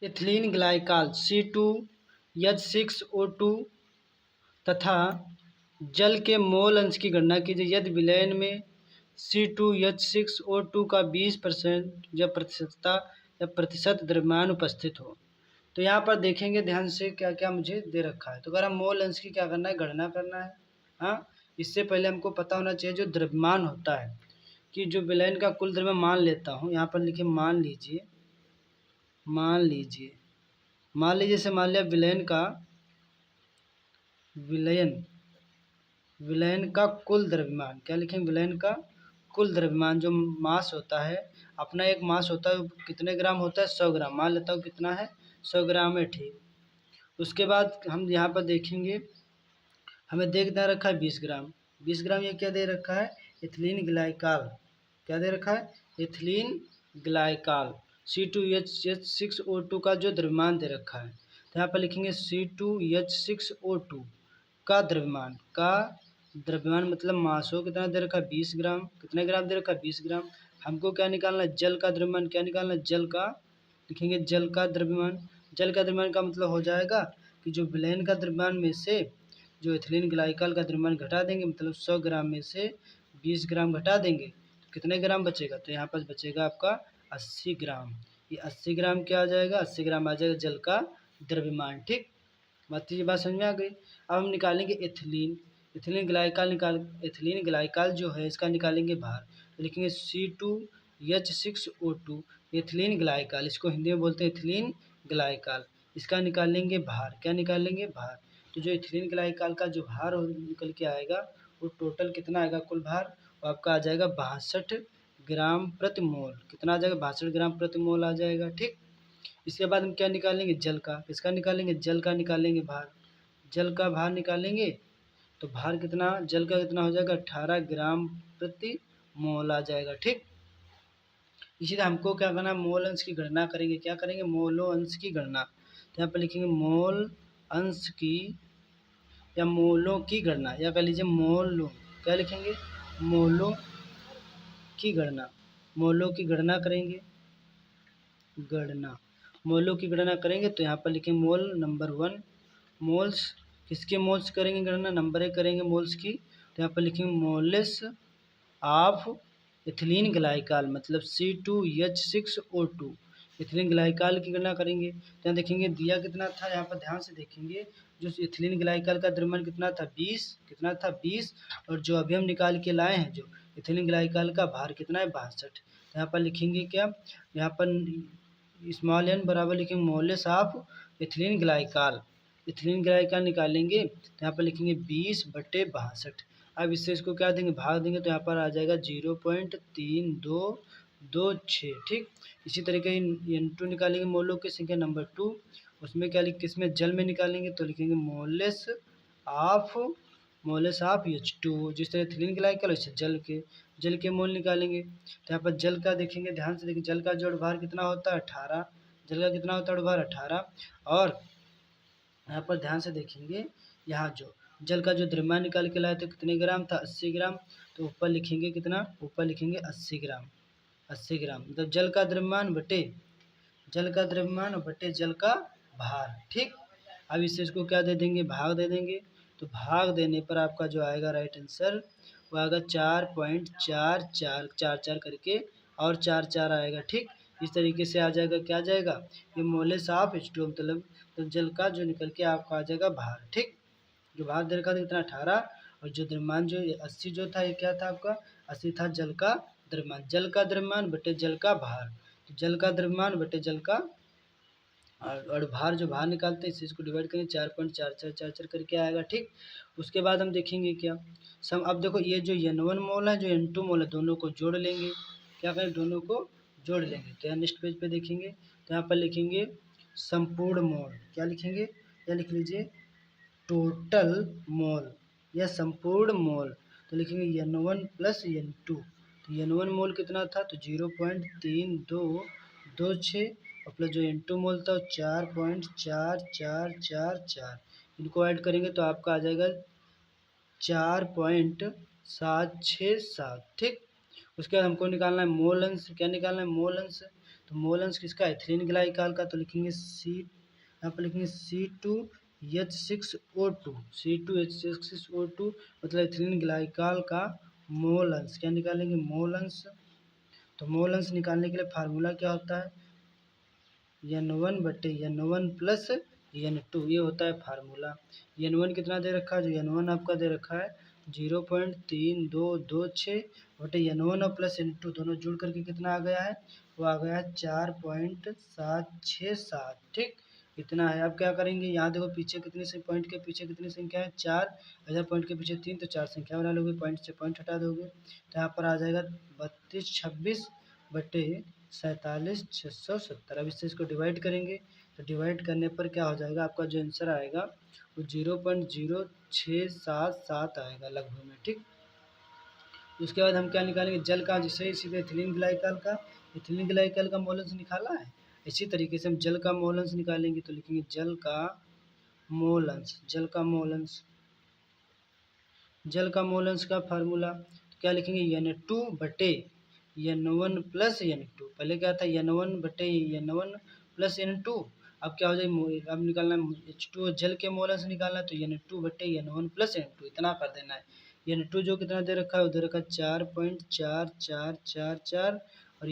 Ethylene glycol C2H6O2 तथा जल के मोल अंश की गणना कीजिए यदि विलयन में C2H6O2 का 20% या प्रतिशत द्रव्यमान उपस्थित हो। तो यहाँ पर देखेंगे ध्यान से क्या क्या मुझे दे रखा है। तो अगर हम मोल अंश की क्या करना है, गणना करना है। हाँ, इससे पहले हमको पता होना चाहिए जो द्रव्यमान होता है कि जो विलयन का कुल द्रव्यमान मान लेता हूँ। यहाँ पर लिखे मान लीजिए से मान लिया विलयन का कुल द्रव्यमान। क्या लिखेंगे, विलयन का कुल द्रव्यमान जो मास होता है अपना, एक मास होता है कितने ग्राम होता है, 100 ग्राम। मान लेता हूँ कितना है, 100 ग्राम है, ठीक। उसके बाद हम यहाँ पर देखेंगे हमें देख रखा है 20 ग्राम। 20 ग्राम ये क्या दे रखा है, इथिलीन ग्लाइकाल। क्या दे रखा है, इथिलीन ग्लाइकाल C2H6O2 का जो द्रव्यमान दे रखा है। तो यहाँ पर लिखेंगे C2H6O2 का द्रव्यमान मतलब मास हो कितना दे रखा है, 20 ग्राम। कितने ग्राम दे रखा है, 20 ग्राम। हमको क्या निकालना है, जल का द्रव्यमान। क्या निकालना है, जल का। लिखेंगे जल का द्रव्यमान। जल का द्रव्यमान का मतलब हो जाएगा कि जो विलयन का द्रव्यमान में से जो इथिलीन ग्लाइकाल का द्रव्यमान घटा देंगे, मतलब 100 ग्राम में से 20 ग्राम घटा देंगे तो कितने ग्राम बचेगा, तो यहाँ पर बचेगा आपका 80 ग्राम। ये 80 ग्राम क्या आ जाएगा, 80 ग्राम आ जाएगा जल का द्रव्यमान, ठीक। बात समझ में आ गई। अब हम निकालेंगे इथिलीन ग्लाइकाल जो है इसका निकालेंगे भार। तो लिखेंगे C2H6O2 इथिलीन ग्लाइकाल, इसको हिंदी में बोलते हैं इथिलीन ग्लाइकाल। इसका निकालेंगे भार। क्या निकालेंगे, भार। तो जो इथिलीन ग्लाइकाल का जो भार निकल के आएगा वो टोटल कितना आएगा, कुल भार वो आपका आ जाएगा 62 ग्राम प्रति मोल। कितना आ जाएगा, 62 ग्राम प्रति मोल आ जाएगा, ठीक। इसके बाद हम क्या निकालेंगे, जल का। किसका निकालेंगे, जल का निकालेंगे भार। जल का भार निकालेंगे तो भार कितना, जल का कितना हो जाएगा, 18 ग्राम प्रति मोल आ जाएगा, ठीक। इसी तरह हमको क्या करना है, मोल अंश की गणना करेंगे। क्या करेंगे, मोलो अंश की गणना। तो यहाँ पर लिखेंगे मोल अंश की या मोलों की गणना, या कह लीजिए मोलो। क्या लिखेंगे, मोलों की गणना। मोलों की गणना करेंगे, मोलों की गणना करेंगे तो यहाँ पर लिखेंगे मोल नंबर 1। मोल्स, किसके मोल्स करेंगे गणना, नंबर 1 करेंगे मोल्स की। तो यहाँ पर लिखेंगे मोलेस ऑफ इथिलीन ग्लाइकाल मतलब C2H6O2 इथिलीन ग्लाइकाल की गणना करेंगे। तो यहाँ देखेंगे दिया कितना था, यहाँ पर ध्यान से देखेंगे जो इथिलीन ग्लाइकाल का द्रव्यमान कितना था, 20। कितना था, 20। और जो अभी हम निकाल के लाए हैं जो इथिलीन ग्लाइकाल का भार कितना है, 62। तो यहाँ पर लिखेंगे क्या, यहाँ पर स्मॉल n बराबर लिखेंगे मोलेस of ethylene glycol. Ethylene glycol निकालेंगे तो यहाँ पर लिखेंगे 20/62। अब इससे इसको क्या देंगे, भाग देंगे तो यहाँ पर आ जाएगा 0.3226, ठीक। इसी तरीके N2 निकालेंगे मोलों की संख्या नंबर 2। उसमें क्या लिख, किसमें, जल में निकालेंगे तो लिखेंगे मोलेस ऑफ H2। जिस तरह इथिलीन ग्लाइकाल वैसे जल के मोल निकालेंगे। तो यहाँ पर जल का देखेंगे, ध्यान से देखिए, जल का जोड़ भार कितना होता है, 18। जल का कितना होता है भार, 18। और यहाँ पर ध्यान से देखेंगे, यहाँ जो जल का जो द्रव्यमान निकाल के लाए थे कितने ग्राम था, 80 ग्राम। तो ऊपर लिखेंगे कितना, ऊपर लिखेंगे 80 ग्राम। 80 ग्राम मतलब जल का द्रव्यमान बटे जल का भार, ठीक। अब इससे इसको क्या दे देंगे, भाग दे देंगे। तो भाग देने पर आपका जो आएगा राइट आंसर वो आएगा 4.4444 करके और 4 आएगा, ठीक। इस तरीके से आ जाएगा, क्या आ जाएगा, ये मोलेस ऑफ H2 मतलब तो जल का जो निकल के आपका आ जाएगा भार, ठीक। जो भार दे रखा था कितना, 18। और जो द्रव्यमान जो 80 जो था ये क्या था आपका, 80 था जल का द्रव्यमान बटे जल का भार। तो जल का द्रव्यमान बटे जल का और भार, जो भार निकालते हैं इस चीज़ को डिवाइड करेंगे 4.4444 करके आएगा, ठीक। उसके बाद हम देखेंगे क्या सम। अब देखो ये जो N1 मोल है, जो N2 मोल है, दोनों को जोड़ लेंगे। क्या करें, दोनों को जोड़ लेंगे। तो यहाँ नेक्स्ट पेज पे देखेंगे तो यहाँ पर लिखेंगे संपूर्ण मोल। क्या लिखेंगे, या लिख लीजिए टोटल मोल या संपूर्ण मोल। तो लिखेंगे N1 प्लस N2। तो N1 मोल कितना था, तो 0.3226 और प्लस जो N2 मोल था 4.4444। इनको ऐड करेंगे तो आपका आ जाएगा 4.767, ठीक। उसके बाद हमको निकालना है मोल अंश। क्या निकालना है, मोल अंश। तो मोल अंश किसका, एथिलीन ग्लाइकॉल का, तो लिखेंगे यहाँ पर लिखेंगे C2H6O2, C2H6O2 मतलब एथिलीन ग्लाइकॉल का मोल अंश। क्या निकालेंगे, मोल अंश। तो मोल अंश निकालने के लिए फार्मूला क्या होता है, N1/N1 प्लस N2, ये होता है फार्मूला। N1 कितना दे रखा है, जो N1 आपका दे रखा है 0.3226 बटे N1 और प्लस N2 दोनों जुड़ करके कितना आ गया है, वो आ गया है 4.767। ठीक, इतना है। अब क्या करेंगे, यहाँ देखो पीछे कितनी से पॉइंट के पीछे कितनी संख्या है, 4, इधर पॉइंट के पीछे 3, तो 4 संख्या बना लोगे, पॉइंट से पॉइंट हटा दोगे, तो यहाँ पर आ जाएगा 3226 बटे 47,670। अब इससे इसको डिवाइड करेंगे, तो डिवाइड करने पर क्या हो जाएगा, आपका जो आंसर आएगा वो 0.0677 आएगा लगभग में। ठीक, उसके बाद हम क्या निकालेंगे, जल का, जिससे सीधे एथिलीन ग्लाइकॉल का, एथिलीन ग्लाइकॉल का मोल अंश निकाला है, इसी तरीके से हम जल का मोल अंश निकालेंगे। तो लिखेंगे जल का मोल अंश, जल का मोल अंश, जल का मोल अंश का फार्मूला तो क्या लिखेंगे, N2/N1 प्लस N2। पहले क्या था, N1/N1 प्लस N2। अब क्या हो जाएगा, अब निकालना H2O जल के मोल अंश निकालना है, तो N2/N1 प्लस N2 इतना कर देना है। N2 जो कितना दे रखा है, वो दे रखा है 4.4444, और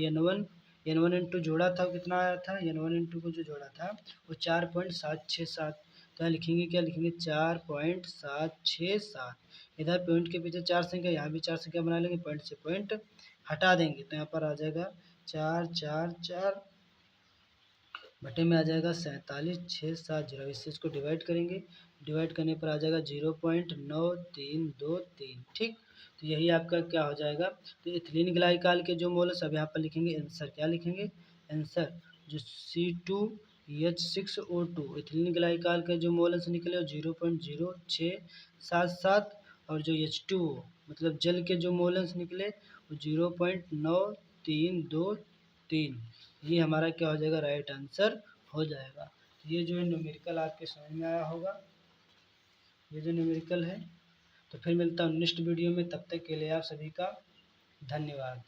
N1 N2 जोड़ा था, कितना आया था, N1 N2 को जो जोड़ा था वो 4.767। तो यहाँ लिखेंगे, क्या लिखेंगे, 4.767। इधर पॉइंट के पीछे 4 संख्या, यहाँ भी 4 संख्या बना लेंगे, पॉइंट से पॉइंट हटा देंगे, तो यहाँ पर आ जाएगा 444 बटे में आ जाएगा 47,670। इससे इसको डिवाइड करेंगे, डिवाइड करने पर आ जाएगा 0.9323। ठीक, तो यही आपका क्या हो जाएगा। तो एथिलीन ग्लाइकॉल के जो मोल सब यहाँ पर लिखेंगे, आंसर क्या लिखेंगे, आंसर जो C2H6O2 एथिलीन ग्लाइकॉल के जो मोल अंश निकले वो 0.0677, और जो H2O मतलब जल के जो मोल अंश निकले वो 0.9323। ये हमारा क्या हो जाएगा, राइट आंसर हो जाएगा। ये जो है न्यूमेरिकल आपके समझ में आया होगा, ये जो न्यूमेरिकल है। तो फिर मिलता हूँ नेक्स्ट वीडियो में, तब तक के लिए आप सभी का धन्यवाद।